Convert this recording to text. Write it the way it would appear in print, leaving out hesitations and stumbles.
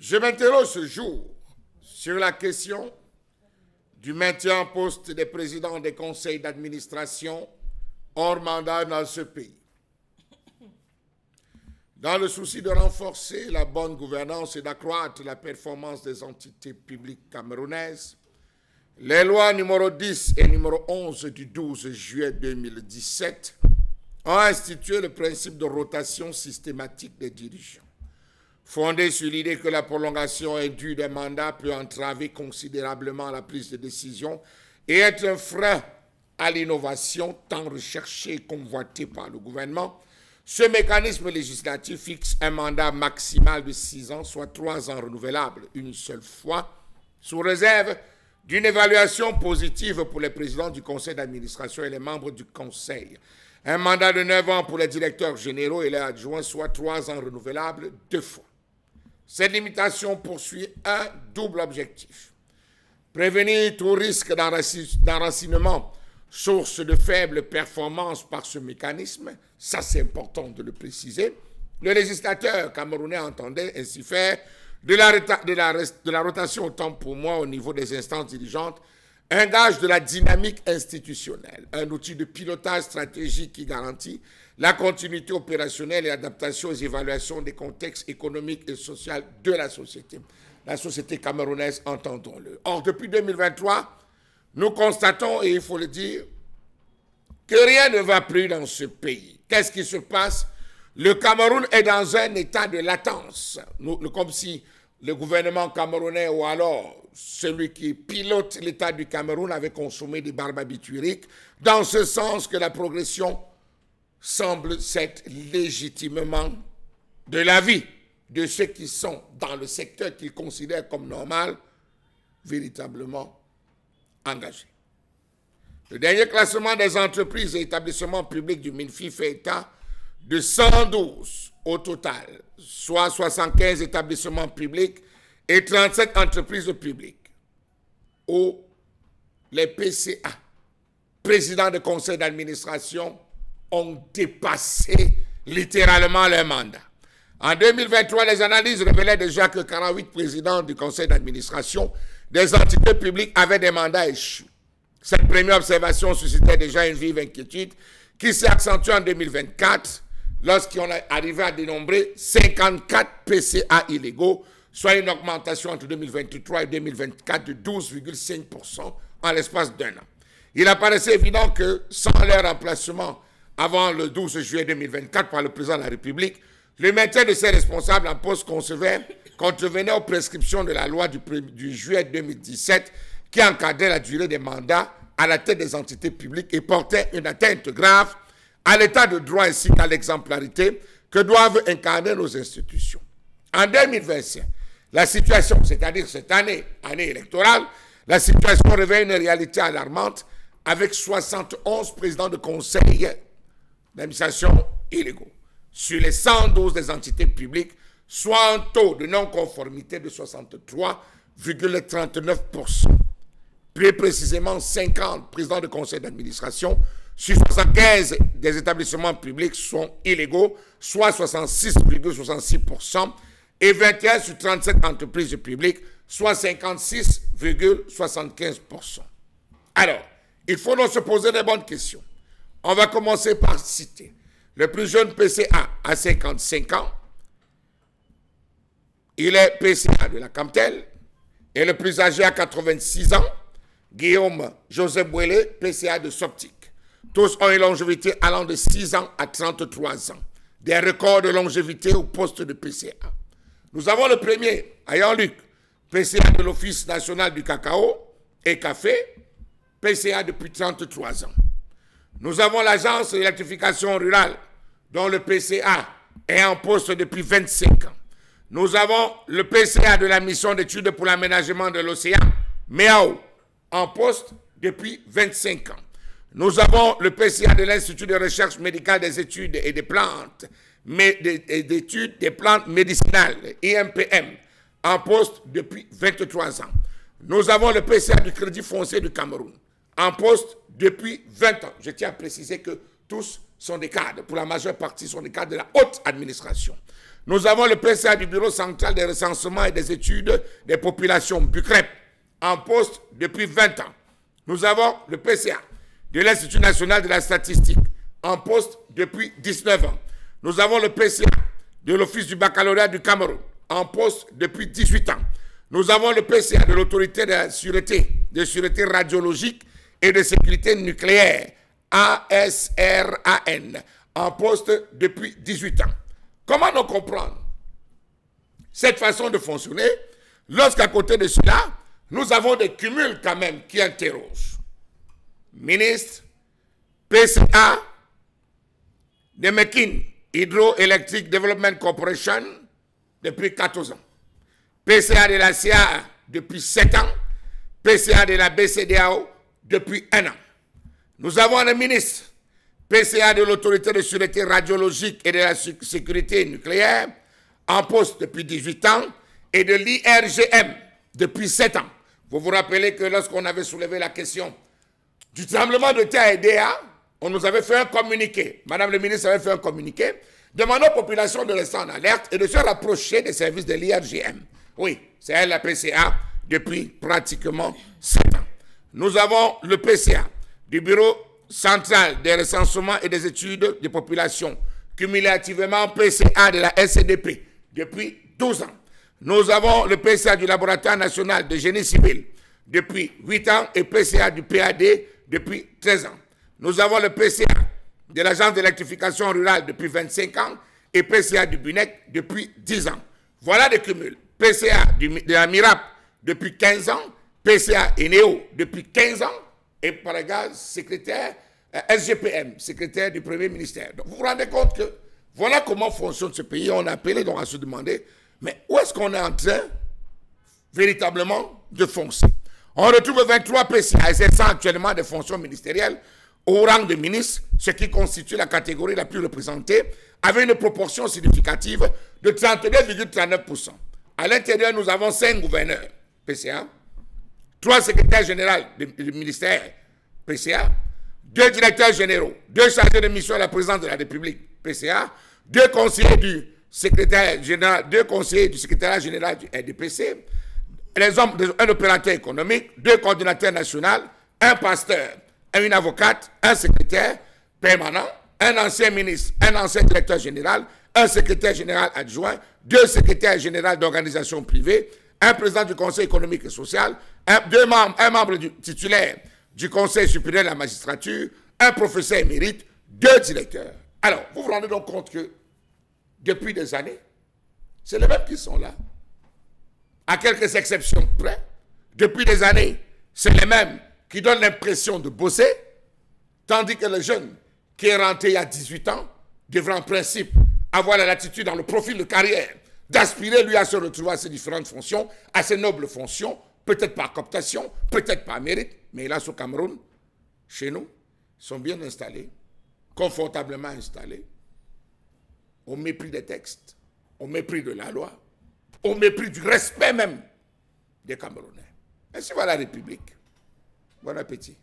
Je m'interroge ce jour sur la question du maintien en poste des présidents des conseils d'administration hors mandat dans ce pays. Dans le souci de renforcer la bonne gouvernance et d'accroître la performance des entités publiques camerounaises, les lois numéro 10 et numéro 11 du 12 juillet 2017 ont institué le principe de rotation systématique des dirigeants, fondé sur l'idée que la prolongation indue des mandats peut entraver considérablement la prise de décision et être un frein à l'innovation tant recherchée et convoitée par le gouvernement. Ce mécanisme législatif fixe un mandat maximal de 6 ans, soit 3 ans renouvelables une seule fois, sous réserve d'une évaluation positive pour les présidents du conseil d'administration et les membres du conseil. Un mandat de 9 ans pour les directeurs généraux et les adjoints, soit 3 ans renouvelables 2 fois. Cette limitation poursuit un double objectif. Prévenir tout risque d'enracinement, source de faible performance par ce mécanisme, ça c'est important de le préciser. Le législateur camerounais entendait ainsi faire de la rotation, autant pour moi au niveau des instances dirigeantes, un gage de la dynamique institutionnelle, un outil de pilotage stratégique qui garantit la continuité opérationnelle et l'adaptation aux évaluations des contextes économiques et sociaux de la société camerounaise, entendons-le. Or, depuis 2023, nous constatons, et il faut le dire, que rien ne va plus dans ce pays. Qu'est-ce qui se passe? Le Cameroun est dans un état de latence, comme si le gouvernement camerounais ou alors celui qui pilote l'état du Cameroun avait consommé des barbituriques, dans ce sens que la progression semble s'être légitimement de l'avis de ceux qui sont dans le secteur qu'ils considèrent comme normal, véritablement engagés. Le dernier classement des entreprises et établissements publics du MINFI fait état de 112 au total, soit 75 établissements publics et 37 entreprises publiques, où les PCA, présidents de conseil d'administration, ont dépassé littéralement leur mandat. En 2023, les analyses révélaient déjà que 48 présidents du conseil d'administration des entités publiques avaient des mandats échus. Cette première observation suscitait déjà une vive inquiétude qui s'est accentuée en 2024 lorsqu'on est arrivé à dénombrer 54 PCA illégaux, soit une augmentation entre 2023 et 2024 de 12,5% en l'espace d'un an. Il apparaissait évident que sans leur remplacement avant le 12 juillet 2024 par le président de la République, le maintien de ces responsables en poste contrevenait aux prescriptions de la loi du juillet 2017 qui encadrait la durée des mandats à la tête des entités publiques et portait une atteinte grave à l'état de droit ainsi qu'à l'exemplarité que doivent incarner nos institutions. En 2025, la situation, c'est-à-dire cette année électorale, la situation révèle une réalité alarmante avec 71 présidents de conseil d'administration illégaux sur les 112 des entités publiques, soit un taux de non-conformité de 63,39%. Plus précisément, 50 présidents de conseil d'administration sur 75 des établissements publics sont illégaux, soit 66,66%, et 21 sur 37 entreprises publiques, soit 56,75%. Alors, il faut donc se poser des bonnes questions. On va commencer par citer le plus jeune PCA à 55 ans. Il est PCA de la Camtel. Et le plus âgé à 86 ans, Guillaume Joseph Bouélé, PCA de Soptic. Tous ont une longévité allant de 6 ans à 33 ans. Des records de longévité au poste de PCA. Nous avons le premier, Ayan Luc, PCA de l'Office national du cacao et café, PCA depuis 33 ans. Nous avons l'Agence d'électrification rurale, dont le PCA est en poste depuis 25 ans. Nous avons le PCA de la mission d'études pour l'aménagement de l'océan, MEAO, en poste depuis 25 ans. Nous avons le PCA de l'Institut de recherche médicale des études et des plantes, d'études des plantes médicinales, IMPM, en poste depuis 23 ans. Nous avons le PCA du Crédit foncier du Cameroun, en poste depuis 20 ans. Je tiens à préciser que tous sont des cadres. Pour la majeure partie, sont des cadres de la haute administration. Nous avons le PCA du Bureau central des recensements et des études des populations, BUCREP, en poste depuis 20 ans. Nous avons le PCA de l'Institut national de la statistique, en poste depuis 19 ans. Nous avons le PCA de l'Office du baccalauréat du Cameroun, en poste depuis 18 ans. Nous avons le PCA de l'Autorité de sûreté radiologique et de sécurité nucléaire, ASRAN, en poste depuis 18 ans. Comment nous comprendre cette façon de fonctionner lorsqu'à côté de cela, nous avons des cumuls quand même qui interrogent. Ministre, PCA, de Mekin Hydroelectric Development Corporation depuis 14 ans. PCA de la CA depuis 7 ans. PCA de la BCDAO depuis 1 an. Nous avons un ministre, PCA de l'Autorité de sûreté radiologique et de la sécurité nucléaire, en poste depuis 18 ans, et de l'IRGM depuis 7 ans. Vous vous rappelez que lorsqu'on avait soulevé la question du tremblement de terre EDA, on nous avait fait un communiqué. Madame le ministre avait fait un communiqué demandant aux populations de rester en alerte et de se rapprocher des services de l'IRGM. Oui, c'est elle la PCA depuis pratiquement 7 ans. Nous avons le PCA du Bureau central des recensements et des études des populations, cumulativement PCA de la SCDP depuis 12 ans. Nous avons le PCA du Laboratoire national de génie civil depuis 8 ans et PCA du PAD depuis 13 ans. Nous avons le PCA de l'Agence d'électrification rurale depuis 25 ans et PCA du BUNEC depuis 10 ans. Voilà des cumuls. PCA de la MIRAP depuis 15 ans, PCA ENEO depuis 15 ans et par égard secrétaire SGPM, secrétaire du Premier ministère. Donc vous vous rendez compte que voilà comment fonctionne ce pays. On a appelé donc à se demander, mais où est-ce qu'on est en train véritablement de foncer? On retrouve 23 PCA exerçant actuellement des fonctions ministérielles au rang de ministre, ce qui constitue la catégorie la plus représentée, avec une proportion significative de 39,39%. À l'intérieur, nous avons 5 gouverneurs PCA, 3 secrétaires généraux du ministère PCA, 2 directeurs généraux, 2 chargés de mission à la présidence de la République PCA, 2 conseillers du secrétaire général, 2 conseillers du secrétariat général du RDPC, un opérateur économique, 2 coordinateurs nationaux, un pasteur, une avocate, un secrétaire permanent, un ancien ministre, un ancien directeur général, un secrétaire général adjoint, 2 secrétaires généraux d'organisations privées, un président du Conseil économique et social, un membre titulaire du Conseil supérieur de la magistrature, un professeur émérite, 2 directeurs. Alors, vous vous rendez donc compte que depuis des années, c'est les mêmes qui sont là. À quelques exceptions près, depuis des années, c'est les mêmes qui donnent l'impression de bosser, tandis que le jeune qui est rentré il y a 18 ans devrait en principe avoir la latitude dans le profil de carrière d'aspirer lui à se retrouver à ces différentes fonctions, à ces nobles fonctions, peut-être par cooptation, peut-être par mérite, mais là au Cameroun, chez nous, ils sont bien installés, confortablement installés, au mépris des textes, au mépris de la loi, au mépris du respect même des Camerounais. Ainsi va la République. Bon appétit.